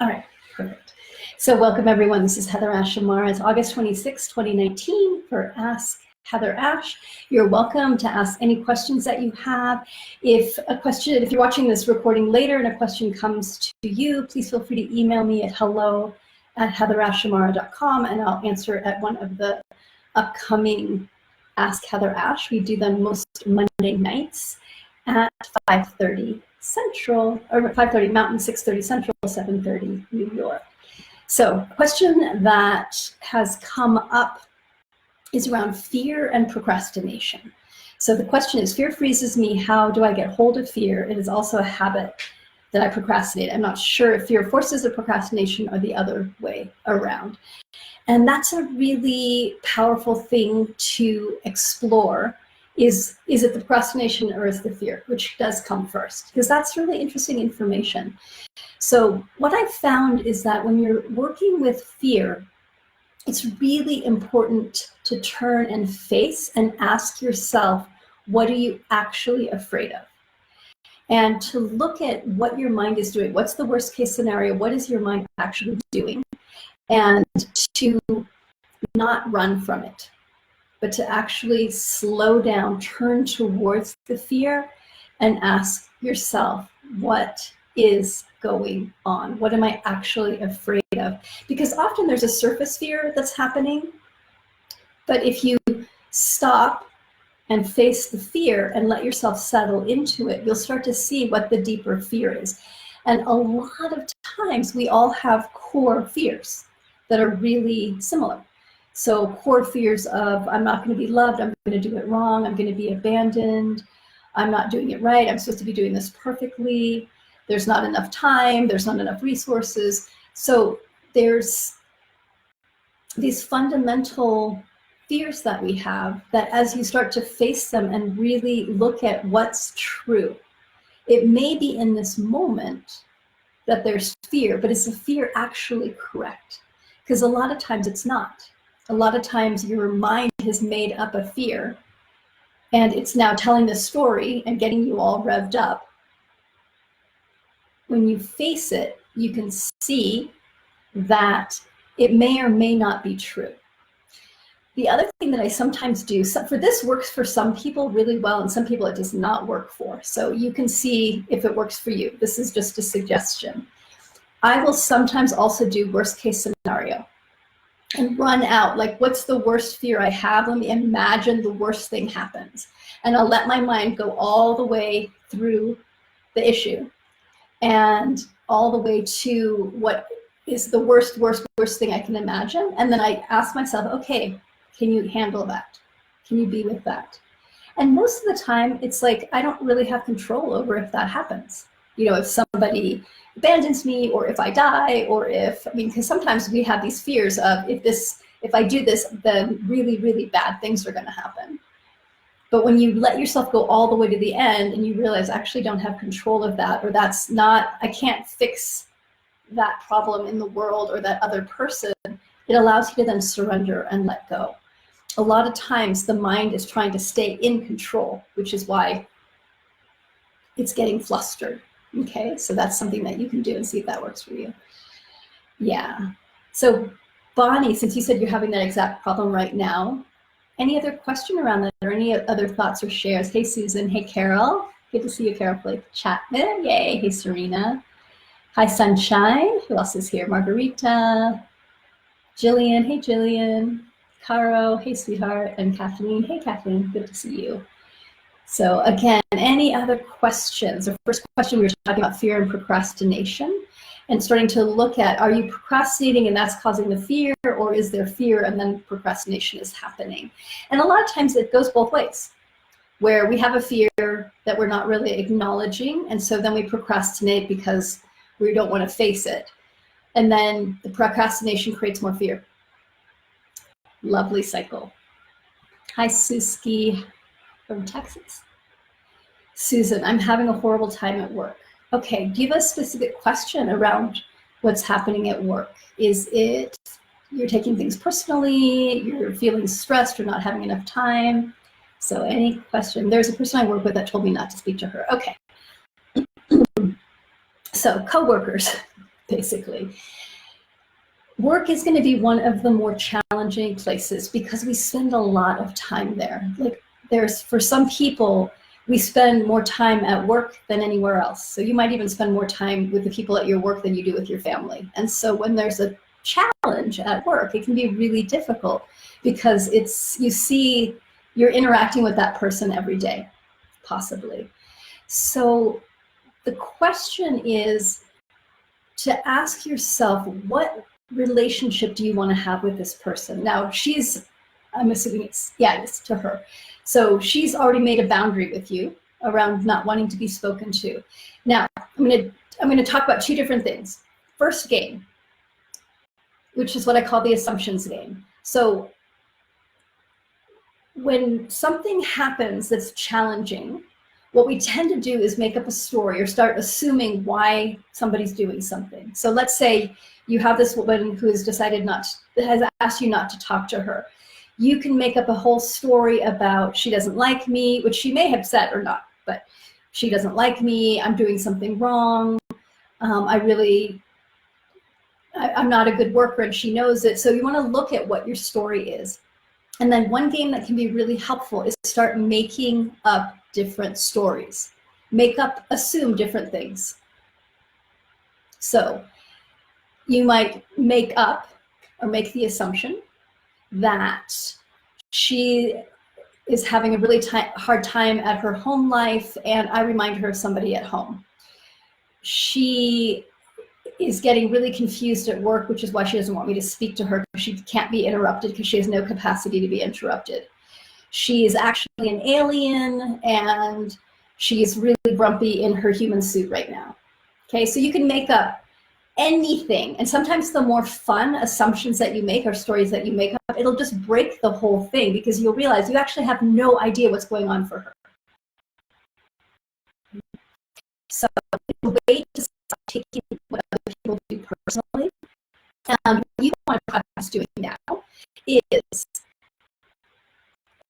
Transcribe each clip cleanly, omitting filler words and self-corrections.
All right, perfect. So welcome everyone. This is HeatherAsh Amara. It's August 26, 2019 for Ask Heather Ash. You're welcome to ask any questions that you have. If you're watching this recording later and a question comes to you, please feel free to email me at hello@heatherashamara.com and I'll answer it at one of the upcoming Ask Heather Ash. We do them most Monday nights at 5:30 Central, or 5:30 Mountain, 6:30 Central, 7:30 New York. So a question that has come up is around fear and procrastination. So the question is, fear freezes me. How do I get hold of fear? It is also a habit that I procrastinate. I'm not sure if fear forces the procrastination or the other way around. And that's a really powerful thing to explore. Is it the procrastination or is the fear? Which does come first? Because that's really interesting information. So what I've found is that when you're working with fear, it's really important to turn and face and ask yourself, what are you actually afraid of? And to look at what your mind is doing. What's the worst case scenario? What is your mind actually doing? And to not run from it, but to actually slow down, turn towards the fear and ask yourself, what is going on? What am I actually afraid of? Because often there's a surface fear that's happening, but if you stop and face the fear and let yourself settle into it, you'll start to see what the deeper fear is. And a lot of times we all have core fears that are really similar. So core fears of, I'm not going to be loved, I'm going to do it wrong, I'm going to be abandoned, I'm not doing it right, I'm supposed to be doing this perfectly, there's not enough time, there's not enough resources. So there's these fundamental fears that we have that as you start to face them and really look at what's true, it may be in this moment that there's fear, but is the fear actually correct? Because a lot of times it's not. A lot of times your mind has made up a fear and it's now telling the story and getting you all revved up. When you face it, you can see that it may or may not be true. The other thing that I sometimes do, for this works for some people really well and some people it does not work for. So you can see if it works for you. This is just a suggestion. I will sometimes also do worst case scenario and run out, like, what's the worst fear I have? Let me imagine the worst thing happens. And I'll let my mind go all the way through the issue and all the way to what is the worst thing I can imagine. And then I ask myself, okay, can you handle that? Can you be with that? And most of the time, it's like, I don't really have control over if that happens. You know, if somebody abandons me or if I die or if, I mean, because sometimes we have these fears of if I do this, then really, really bad things are going to happen. But when you let yourself go all the way to the end and you realize I actually don't have control of that, or that's not, I can't fix that problem in the world or that other person, it allows you to then surrender and let go. A lot of times the mind is trying to stay in control, which is why it's getting flustered. Okay, so that's something that you can do and see if that works for you. Yeah. So Bonnie, since you said you're having that exact problem right now, any other question around that or any other thoughts or shares? Hey, Susan. Hey, Carol. Good to see you, Carol Blake Chapman. Yay. Hey, Serena. Hi, Sunshine. Who else is here? Margarita. Jillian. Hey, Jillian. Caro. Hey, sweetheart. And Kathleen. Hey, Kathleen. Good to see you. So again, any other questions? The first question, we were talking about fear and procrastination and starting to look at, are you procrastinating and that's causing the fear, or is there fear and then procrastination is happening? And a lot of times it goes both ways, where we have a fear that we're not really acknowledging, and so then we procrastinate because we don't want to face it. And then the procrastination creates more fear. Lovely cycle. Hi, Suski. From Texas. Susan, I'm having a horrible time at work. Okay, do you have a specific question around what's happening at work? Is it you're taking things personally, you're feeling stressed, you're not having enough time? So any question? There's a person I work with that told me not to speak to her. Okay. So coworkers, basically. Work is going to be one of the more challenging places because we spend a lot of time there. Like for some people, we spend more time at work than anywhere else. So you might even spend more time with the people at your work than you do with your family. And so when there's a challenge at work, it can be really difficult because you're interacting with that person every day, possibly. So the question is to ask yourself, what relationship do you want to have with this person? Now I'm assuming it's to her. So she's already made a boundary with you around not wanting to be spoken to. Now, I'm going to talk about two different things. First game, which is what I call the assumptions game. So when something happens that's challenging, what we tend to do is make up a story or start assuming why somebody's doing something. So let's say you have this woman who has has asked you not to talk to her. You can make up a whole story about she doesn't like me, which she may have said or not, but she doesn't like me, I'm doing something wrong, I'm not a good worker and she knows it. So you want to look at what your story is. And then one game that can be really helpful is start making up different stories. Assume different things. So you might make the assumption that she is having a really hard time at her home life, and I remind her of somebody at home. She is getting really confused at work, which is why she doesn't want me to speak to her. She can't be interrupted because she has no capacity to be interrupted. She is actually an alien, and she's really grumpy in her human suit right now. Okay, so you can make up anything. And sometimes the more fun assumptions that you make or stories that you make up, it'll just break the whole thing because you'll realize you actually have no idea what's going on for her. So the way to stop taking what other people do personally, and what you want to practice doing now is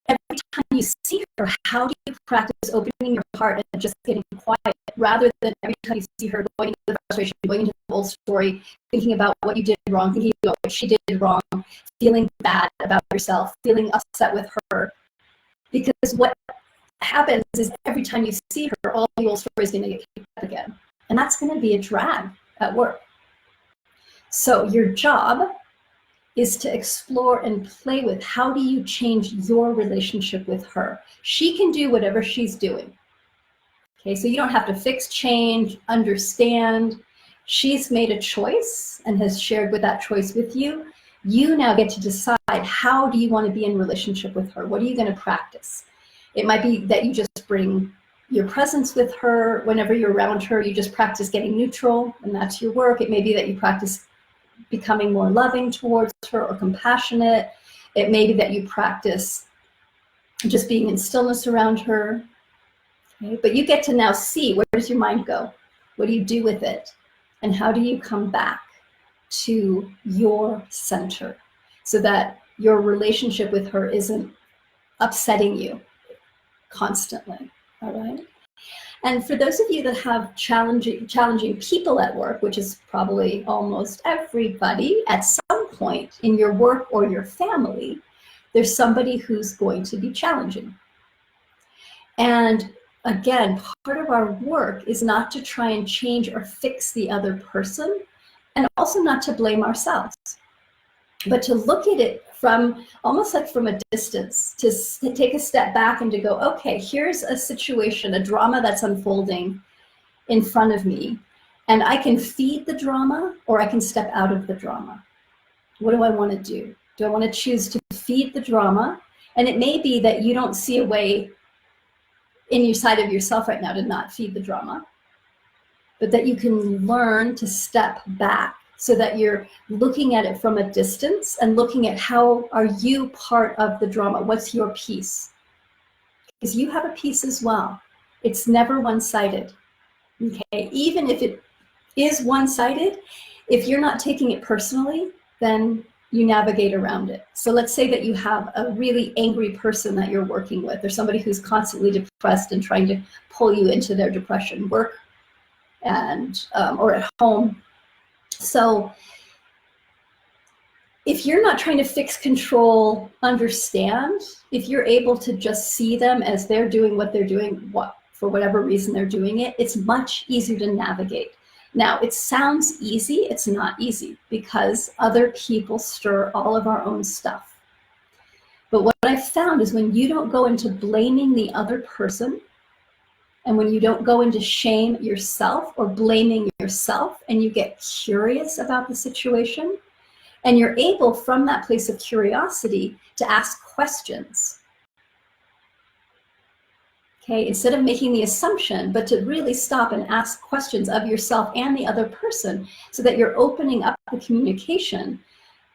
every time you see her, how do you practice opening your heart and just getting quiet rather than every time you see her going into the frustration, going into the old story, thinking about what you did wrong, thinking about what she did wrong, feeling bad about yourself, feeling upset with her. Because what happens is every time you see her, all the old story is going to get kicked up again. And that's going to be a drag at work. So your job is to explore and play with how do you change your relationship with her. She can do whatever she's doing. Okay, so you don't have to fix, change, understand. She's made a choice and has shared that choice with you. You now get to decide, how do you want to be in relationship with her? What are you going to practice? It might be that you just bring your presence with her. Whenever you're around her, you just practice getting neutral, and that's your work. It may be that you practice becoming more loving towards her or compassionate. It may be that you practice just being in stillness around her. Okay? But you get to now see, where does your mind go? What do you do with it? And how do you come back to your center so that your relationship with her isn't upsetting you constantly, all right? And for those of you that have challenging people at work, which is probably almost everybody at some point in your work or your family, there's somebody who's going to be challenging. And again, part of our work is not to try and change or fix the other person, and also not to blame ourselves, but to look at it from almost like from a distance, to take a step back and to go, okay, here's a situation, a drama that's unfolding in front of me, and I can feed the drama or I can step out of the drama. What do I want to do? Do I want to choose to feed the drama? And it may be that you don't see a way in your side of yourself right now to not feed the drama, but that you can learn to step back so that you're looking at it from a distance and looking at how are you part of the drama? What's your piece? Because you have a piece as well. It's never one-sided, okay? Even if it is one-sided, if you're not taking it personally, then you navigate around it. So let's say that you have a really angry person that you're working with, or somebody who's constantly depressed and trying to pull you into their depression, work and or at home. So if you're not trying to fix, control, understand, if you're able to just see them as they're doing what they're doing, for whatever reason they're doing it, it's much easier to navigate. Now, it sounds easy. It's not easy because other people stir all of our own stuff. But what I've found is when you don't go into blaming the other person, and when you don't go into shame yourself or blaming yourself, and you get curious about the situation, and you're able from that place of curiosity to ask questions. Okay, instead of making the assumption, but to really stop and ask questions of yourself and the other person so that you're opening up the communication,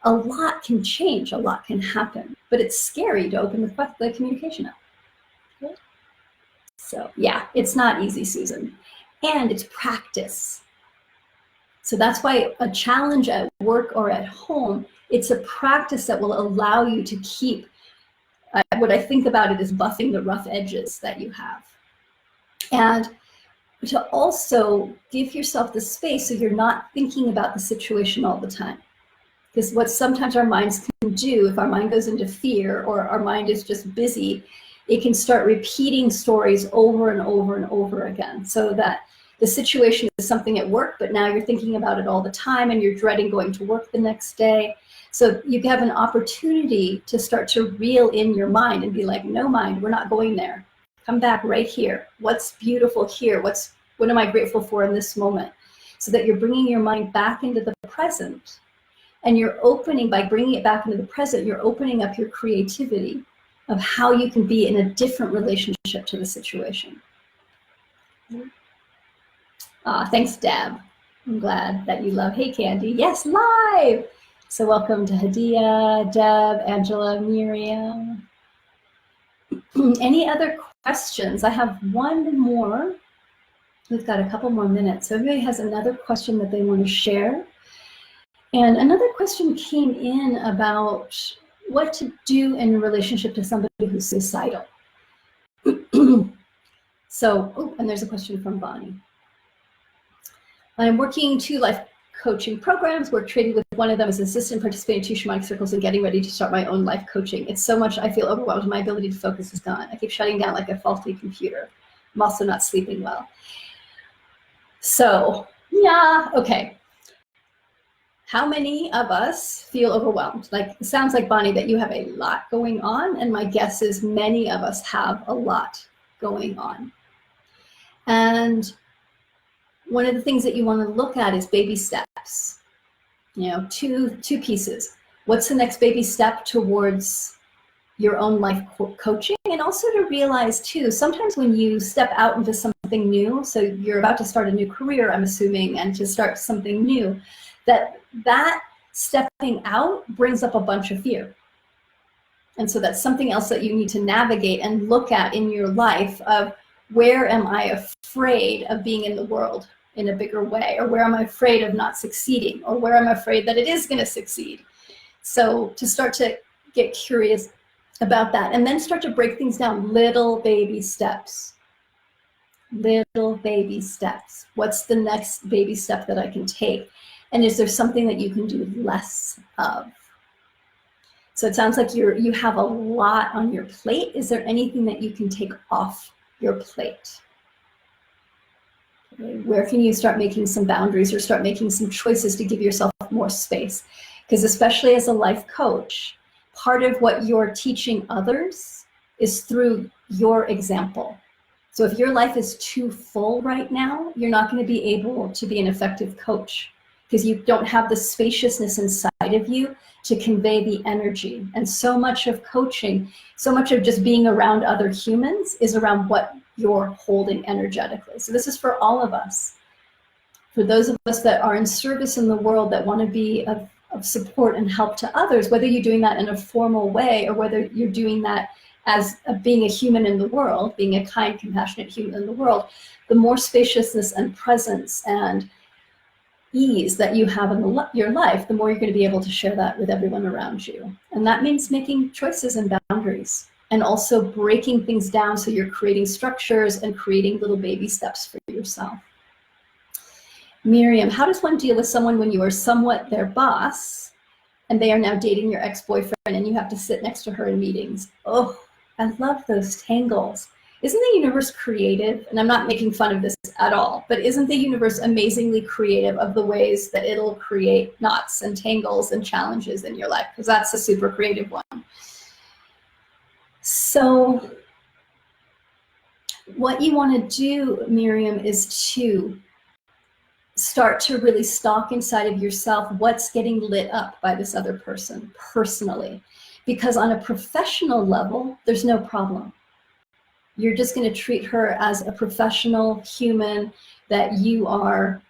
a lot can change, a lot can happen. But it's scary to open the communication up. Okay? So yeah, it's not easy, Susan. And it's practice. So that's why a challenge at work or at home, it's a practice that will allow you to keep, what I think about it is buffing the rough edges that you have. And to also give yourself the space so you're not thinking about the situation all the time. Because what sometimes our minds can do, if our mind goes into fear or our mind is just busy, it can start repeating stories over and over and over again, so that the situation is something at work, but now you're thinking about it all the time and you're dreading going to work the next day. So you have an opportunity to start to reel in your mind and be like, no mind, we're not going there. Come back right here. What's beautiful here? What am I grateful for in this moment? So that you're bringing your mind back into the present. And you're opening, by bringing it back into the present, you're opening up your creativity of how you can be in a different relationship to the situation. Thanks, Deb. I'm glad that you love Hey Candy. Yes, live! So welcome to Hadia, Deb, Angela, Miriam. Any other questions? I have one more. We've got a couple more minutes. So everybody has another question that they want to share. And another question came in about what to do in relationship to somebody who's suicidal. So, and there's a question from Bonnie. I'm working 2 life coaching programs, work training with one of them as an assistant, participating in 2 shamanic circles, and getting ready to start my own life coaching. It's so much, I feel overwhelmed. My ability to focus is gone. I keep shutting down like a faulty computer. I'm also not sleeping well. So, yeah, okay. How many of us feel overwhelmed? Like, it sounds like, Bonnie, that you have a lot going on, and my guess is many of us have a lot going on. And one of the things that you want to look at is baby steps. You know, two pieces. What's the next baby step towards your own life coaching? And also to realize too, sometimes when you step out into something new, so you're about to start a new career, I'm assuming, and to start something new, that stepping out brings up a bunch of fear. And so that's something else that you need to navigate and look at in your life of, where am I afraid of being in the world in a bigger way? Or where am I afraid of not succeeding? Or where am I afraid that it is going to succeed? So to start to get curious about that, and then start to break things down, little baby steps. Little baby steps. What's the next baby step that I can take? And is there something that you can do less of? So it sounds like you have a lot on your plate. Is there anything that you can take off your plate? Okay. Where can you start making some boundaries or start making some choices to give yourself more space? Because especially as a life coach, part of what you're teaching others is through your example. So if your life is too full right now, you're not going to be able to be an effective coach because you don't have the spaciousness inside of you to convey the energy. And so much of coaching, so much of just being around other humans is around what you're holding energetically. So this is for all of us. For those of us that are in service in the world, that want to be of support and help to others, whether you're doing that in a formal way or whether you're doing that as being a human in the world, being a kind, compassionate human in the world, the more spaciousness and presence and ease that you have in your life, the more you're going to be able to share that with everyone around you. And that means making choices and boundaries, and also breaking things down so you're creating structures and creating little baby steps for yourself. Miriam, how does one deal with someone when you are somewhat their boss and they are now dating your ex-boyfriend and you have to sit next to her in meetings? Oh, I love those tangles. Isn't the universe creative? And I'm not making fun of this at all, but isn't the universe amazingly creative of the ways that it'll create knots and tangles and challenges in your life? Because that's a super creative one. So what you want to do, Miriam, is to start to really stalk inside of yourself what's getting lit up by this other person personally. Because on a professional level, there's no problem. You're just going to treat her as a professional human, that you are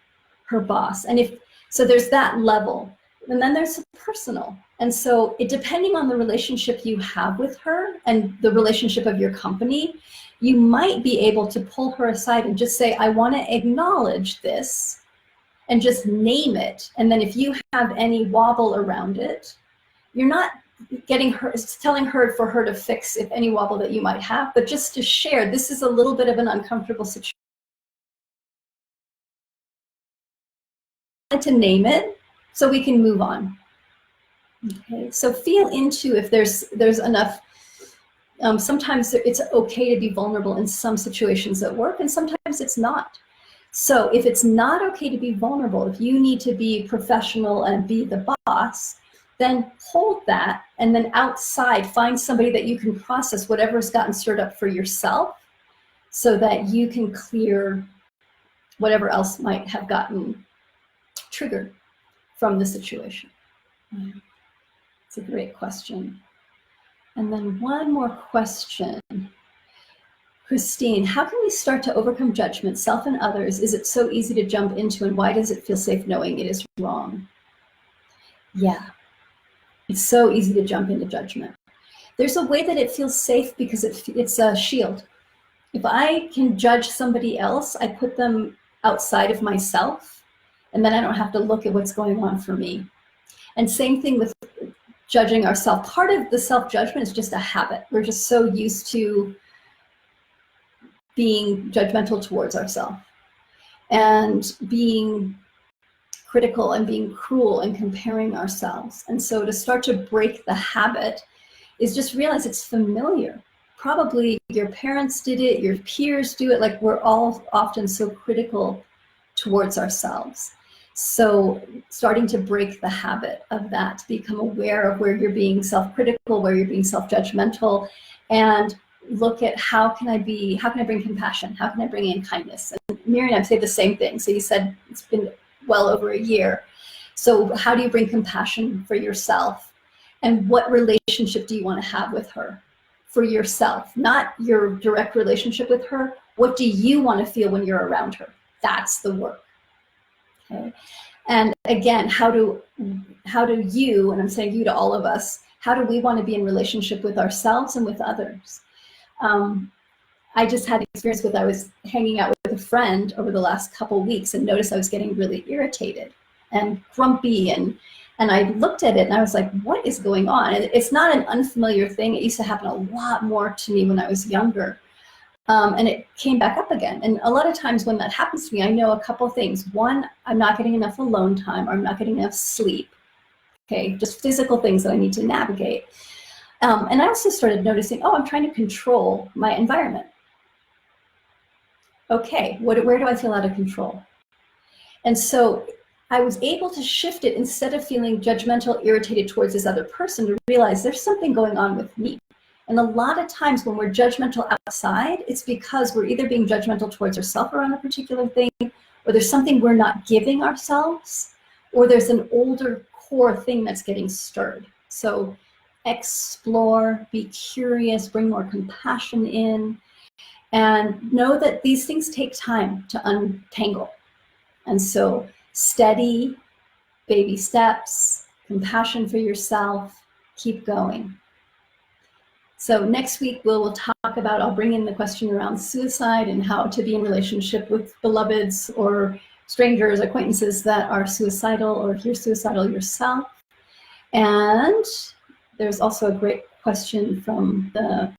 her boss. And if so, there's that level. And then there's personal. And so depending on the relationship you have with her and the relationship of your company, you might be able to pull her aside and just say, I want to acknowledge this, and just name it. And then if you have any wobble around it, you're not telling her for her to fix if any wobble that you might have, but just to share, this is a little bit of an uncomfortable situation. To name it so we can move on. Okay, so feel into if there's enough. Sometimes it's okay to be vulnerable in some situations at work, and sometimes it's not. So if it's not okay to be vulnerable, if you need to be professional and be the boss, then hold that, and then outside find somebody that you can process whatever's gotten stirred up for yourself, so that you can clear whatever else might have gotten triggered from the situation. It's a great question. And then one more question. Christine, how can we start to overcome judgment, self and others? Is it so easy to jump into, and why does it feel safe knowing it is wrong? Yeah, it's so easy to jump into judgment. There's a way that it feels safe because it's a shield. If I can judge somebody else, I put them outside of myself, and then I don't have to look at what's going on for me. And same thing with judging ourselves. Part of the self-judgment is just a habit. We're just so used to being judgmental towards ourselves and being critical and being cruel and comparing ourselves. And so to start to break the habit is just realize it's familiar. Probably your parents did it, your peers do it, like we're all often so critical towards ourselves. So starting to break the habit of that, to become aware of where you're being self-critical, where you're being self-judgmental, and look at how can I bring compassion? How can I bring in kindness? And Miriam, I say the same thing. So you said it's been well over a year. So how do you bring compassion for yourself? And what relationship do you want to have with her? For yourself, not your direct relationship with her. What do you want to feel when you're around her? That's the work. Okay. And again, how do you, and I'm saying you to all of us, how do we want to be in relationship with ourselves and with others? I just had experience with, I was hanging out with a friend over the last couple of weeks and noticed I was getting really irritated and grumpy, and I looked at it and I was like, what is going on? And it's not an unfamiliar thing. It used to happen a lot more to me when I was younger. And it came back up again. And a lot of times when that happens to me, I know a couple things. One, I'm not getting enough alone time, or I'm not getting enough sleep. Okay, just physical things that I need to navigate. And I also started noticing, oh, I'm trying to control my environment. Okay, where do I feel out of control? And so I was able to shift it, instead of feeling judgmental, irritated towards this other person, to realize there's something going on with me. And a lot of times when we're judgmental outside, it's because we're either being judgmental towards ourselves around a particular thing, or there's something we're not giving ourselves, or there's an older core thing that's getting stirred. So explore, be curious, bring more compassion in, and know that these things take time to untangle. And so steady, baby steps, compassion for yourself, keep going. So next week we'll talk about, I'll bring in the question around suicide and how to be in relationship with beloveds or strangers, acquaintances that are suicidal, or if you're suicidal yourself. And there's also a great question from the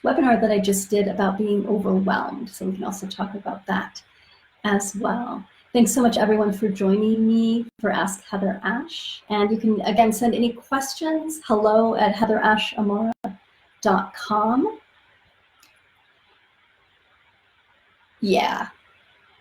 webinar that I just did about being overwhelmed. So we can also talk about that as well. Thanks so much, everyone, for joining me for Ask Heather Ash. And you can, again, send any questions, hello@HeatherAshAmara.com. Yeah,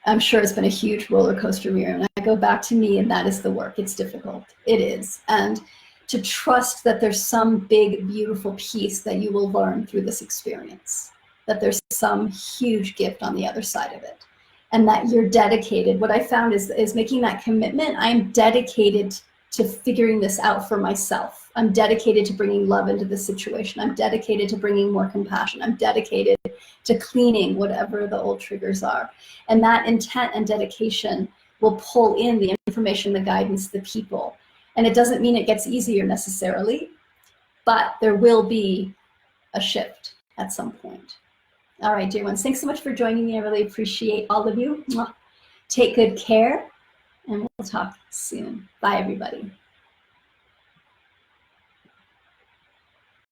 I'm sure it's been a huge roller coaster, Miriam. And I go back to me, and that is the work. It's difficult. It is. And to trust that there's some big, beautiful piece that you will learn through this experience, that there's some huge gift on the other side of it. And that you're dedicated. What I found is making that commitment. I'm dedicated to figuring this out for myself. I'm dedicated to bringing love into this situation. I'm dedicated to bringing more compassion. I'm dedicated to cleaning whatever the old triggers are. And that intent and dedication will pull in the information, the guidance, the people. And it doesn't mean it gets easier necessarily, but there will be a shift at some point. All right, dear ones, thanks so much for joining me. I really appreciate all of you. Take good care, and we'll talk soon. Bye, everybody.